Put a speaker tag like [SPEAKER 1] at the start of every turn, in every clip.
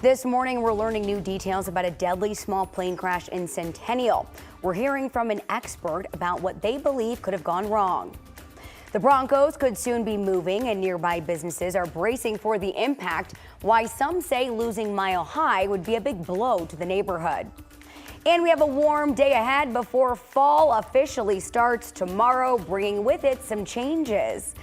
[SPEAKER 1] This morning, we're learning new details about a deadly small plane crash in Centennial. We're hearing from an expert about what they believe could have gone wrong. The Broncos could soon be moving, and nearby businesses are bracing for the impact, why some say losing Mile High would be a big blow to the neighborhood. And we have a warm day ahead before fall officially starts tomorrow, bringing with it some changes.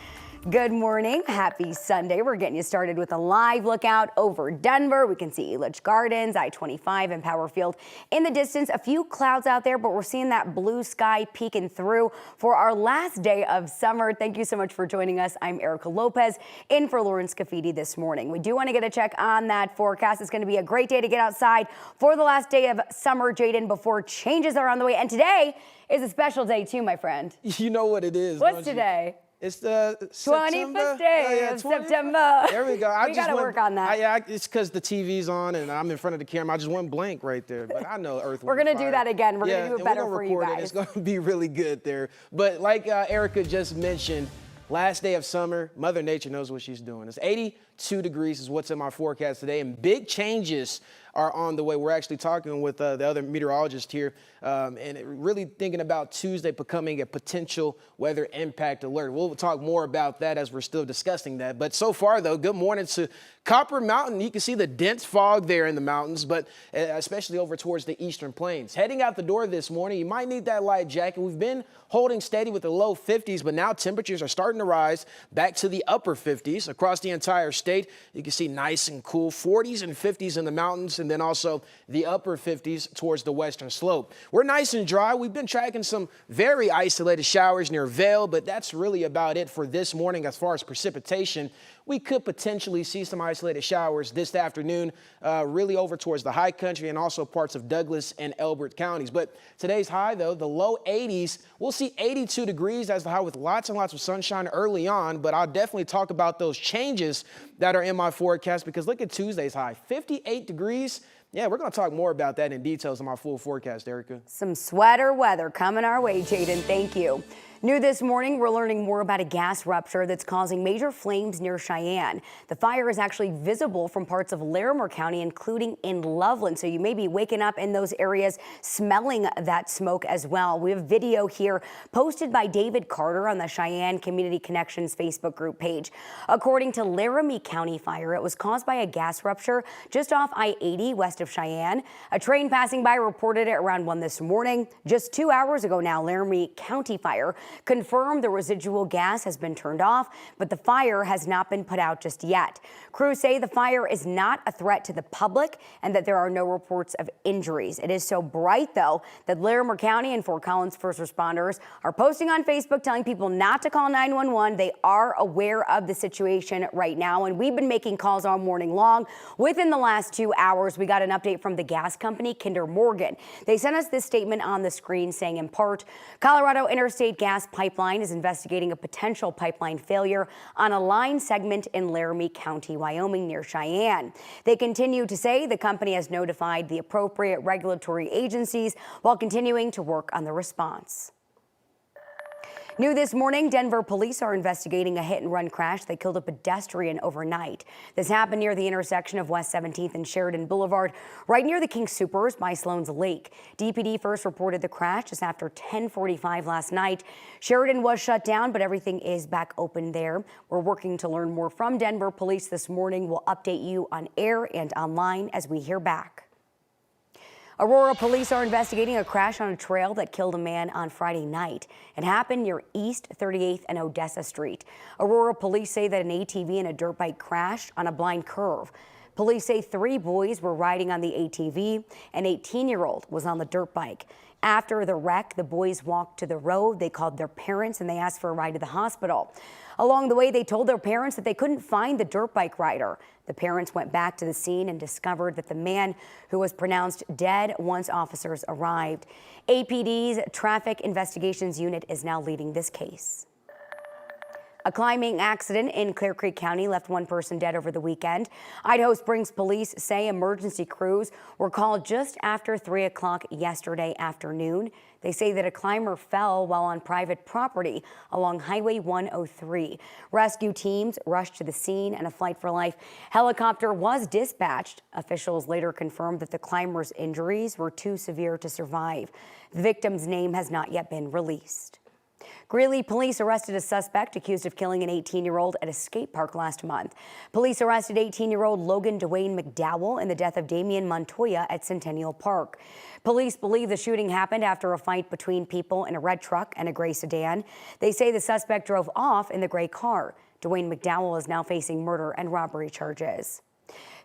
[SPEAKER 1] Good morning. Happy Sunday. We're getting you started with a live lookout over Denver. We can see Elitch Gardens, I-25 and Power Field in the distance. A few clouds out there, but we're seeing that blue sky peeking through for our last day of summer. Thank you so much for joining us. I'm Erica Lopez in for Lauren Scafidi this morning. We do want to get a check on that forecast. It's going to be a great day to get outside for the last day of summer, Jaden, before changes are on the way. And today is a special day too, my friend.
[SPEAKER 2] You know what it is.
[SPEAKER 1] What's today?
[SPEAKER 2] It's the
[SPEAKER 1] 21st day of September.
[SPEAKER 2] There we go.
[SPEAKER 1] We got to work on that.
[SPEAKER 2] It's because the TV's on and I'm in front of the camera. I just went blank right there. But I know Earth.
[SPEAKER 1] We're going to do that again. We're going to do it better for you guys.
[SPEAKER 2] It's going to be really good there. But like Erica just mentioned, last day of summer, Mother Nature knows what she's doing. It's 82 degrees is what's in my forecast today, and big changes are on the way. We're actually talking with the other meteorologist here and really thinking about Tuesday becoming a potential weather impact alert. We'll talk more about that as we're still discussing that. But so far, though, good morning to Copper Mountain. You can see the dense fog there in the mountains, but especially over towards the eastern plains. Heading out the door this morning, you might need that light jacket. We've been holding steady with the low 50s, but now temperatures are starting to rise back to the upper 50s across the entire state. You can see nice and cool 40s and 50s in the mountains, and then also the upper 50s towards the western slope. We're nice and dry. We've been tracking some very isolated showers near Vail, but that's really about it for this morning as far as precipitation. We could potentially see some isolated showers this afternoon, really over towards the high country and also parts of Douglas and Elbert counties. But today's high, though, the low 80s. We'll see 82 degrees as the high with lots and lots of sunshine early on, but I'll definitely talk about those changes that are in my forecast because look at Tuesday's high, 58 degrees. Yeah, we're going to talk more about that in details in my full forecast, Erica.
[SPEAKER 1] Some sweater weather coming our way, Jaden. Thank you. New this morning, we're learning more about a gas rupture that's causing major flames near Cheyenne. The fire is actually visible from parts of Larimer County, including in Loveland. So you may be waking up in those areas smelling that smoke as well. We have video here posted by David Carter on the Cheyenne Community Connections Facebook group page. According to Laramie County Fire, it was caused by a gas rupture just off I-80 west of Cheyenne. A train passing by reported it around 1 this morning. Just 2 hours ago now, Laramie County Fire confirmed the residual gas has been turned off, but the fire has not been put out just yet. Crews say the fire is not a threat to the public and that there are no reports of injuries. It is so bright, though, that Larimer County and Fort Collins first responders are posting on Facebook telling people not to call 911. They are aware of the situation right now, and we've been making calls all morning long. Within the last 2 hours, we got an update from the gas company, Kinder Morgan. They sent us this statement on the screen saying, in part, Colorado Interstate Gas Pipeline is investigating a potential pipeline failure on a line segment in Laramie County, Wyoming, near Cheyenne. They continue to say the company has notified the appropriate regulatory agencies while continuing to work on the response. New this morning, Denver police are investigating a hit-and-run crash that killed a pedestrian overnight. This happened near the intersection of West 17th and Sheridan Boulevard, right near the King Supers by Sloan's Lake. DPD first reported the crash just after 10:45 last night. Sheridan was shut down, but everything is back open there. We're working to learn more from Denver police this morning. We'll update you on air and online as we hear back. Aurora police are investigating a crash on a trail that killed a man on Friday night. It happened near East 38th and Odessa Street. Aurora police say that an ATV and a dirt bike crashed on a blind curve. Police say 3 boys were riding on the ATV. An 18-year-old was on the dirt bike. After the wreck, the boys walked to the road. They called their parents and they asked for a ride to the hospital. Along the way, they told their parents that they couldn't find the dirt bike rider. The parents went back to the scene and discovered that the man who was pronounced dead once officers arrived. APD's Traffic Investigations Unit is now leading this case. A climbing accident in Clear Creek County left one person dead over the weekend. Idaho Springs police say emergency crews were called just after 3 o'clock yesterday afternoon. They say that a climber fell while on private property along Highway 103. Rescue teams rushed to the scene and a Flight for Life helicopter was dispatched. Officials later confirmed that the climber's injuries were too severe to survive. The victim's name has not yet been released. Greeley police arrested a suspect accused of killing an 18-year-old at a skate park last month. Police arrested 18-year-old Logan Dwayne McDowell in the death of Damian Montoya at Centennial Park. Police believe the shooting happened after a fight between people in a red truck and a gray sedan. They say the suspect drove off in the gray car. Dwayne McDowell is now facing murder and robbery charges.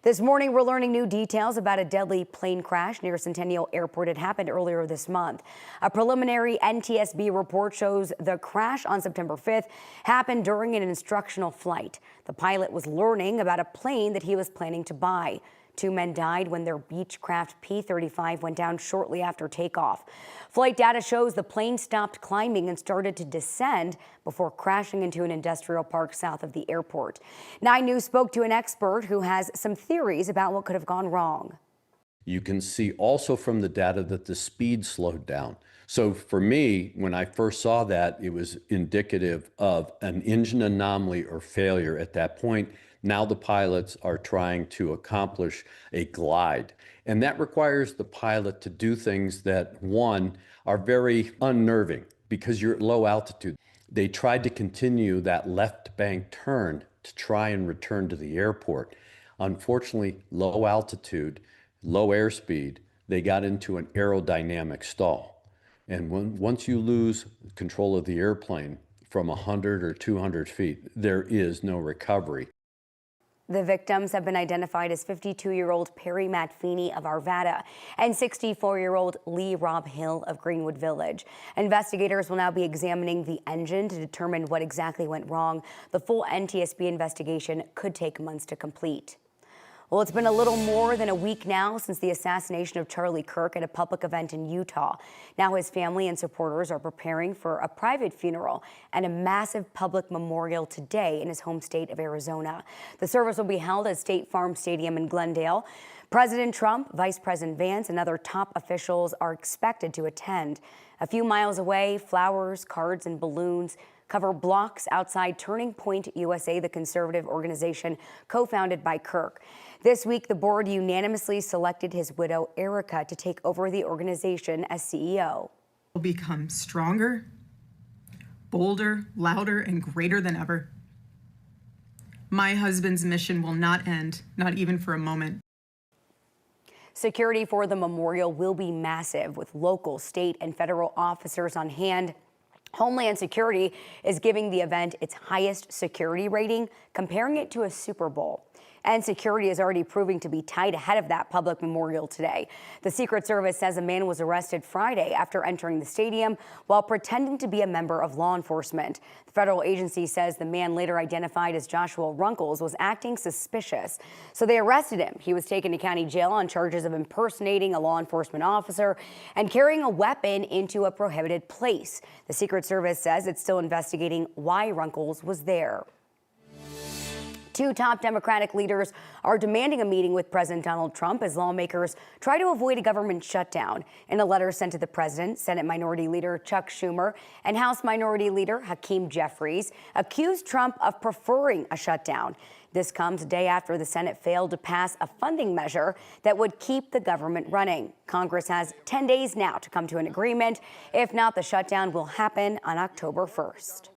[SPEAKER 1] This morning, we're learning new details about a deadly plane crash near Centennial Airport. It happened earlier this month. A preliminary NTSB report shows the crash on September 5th happened during an instructional flight. The pilot was learning about a plane that he was planning to buy. 2 men died when their Beechcraft P-35 went down shortly after takeoff. Flight data shows the plane stopped climbing and started to descend before crashing into an industrial park south of the airport. 9 News spoke to an expert who has some theories about what could have gone wrong.
[SPEAKER 3] You can see also from the data that the speed slowed down. So for me, when I first saw that, it was indicative of an engine anomaly or failure at that point. Now the pilots are trying to accomplish a glide. And that requires the pilot to do things that, one, are very unnerving because you're at low altitude. They tried to continue that left bank turn to try and return to the airport. Unfortunately, low altitude, low airspeed, they got into an aerodynamic stall. And once you lose control of the airplane from 100 or 200 feet, there is no recovery.
[SPEAKER 1] The victims have been identified as 52-year-old Perry Matt Feeney of Arvada and 64-year-old Lee Rob Hill of Greenwood Village. Investigators will now be examining the engine to determine what exactly went wrong. The full NTSB investigation could take months to complete. Well, it's been a little more than a week now since the assassination of Charlie Kirk at a public event in Utah. Now his family and supporters are preparing for a private funeral and a massive public memorial today in his home state of Arizona. The service will be held at State Farm Stadium in Glendale. President Trump, Vice President Vance, and other top officials are expected to attend. A few miles away, flowers, cards, and balloons cover blocks outside Turning Point USA, the conservative organization co-founded by Kirk. This week, the board unanimously selected his widow, Erica, to take over the organization as CEO.
[SPEAKER 4] We'll become stronger, bolder, louder, and greater than ever. My husband's mission will not end, not even for a moment.
[SPEAKER 1] Security for the memorial will be massive, with local, state, and federal officers on hand. Homeland Security is giving the event its highest security rating, comparing it to a Super Bowl. And security is already proving to be tight ahead of that public memorial today. The Secret Service says a man was arrested Friday after entering the stadium while pretending to be a member of law enforcement. The federal agency says the man, later identified as Joshua Runkles, was acting suspicious. So they arrested him. He was taken to county jail on charges of impersonating a law enforcement officer and carrying a weapon into a prohibited place. The Secret Service says it's still investigating why Runkles was there. 2 top Democratic leaders are demanding a meeting with President Donald Trump as lawmakers try to avoid a government shutdown. In a letter sent to the president, Senate Minority Leader Chuck Schumer and House Minority Leader Hakeem Jeffries accused Trump of preferring a shutdown. This comes a day after the Senate failed to pass a funding measure that would keep the government running. Congress has 10 days now to come to an agreement. If not, the shutdown will happen on October 1st.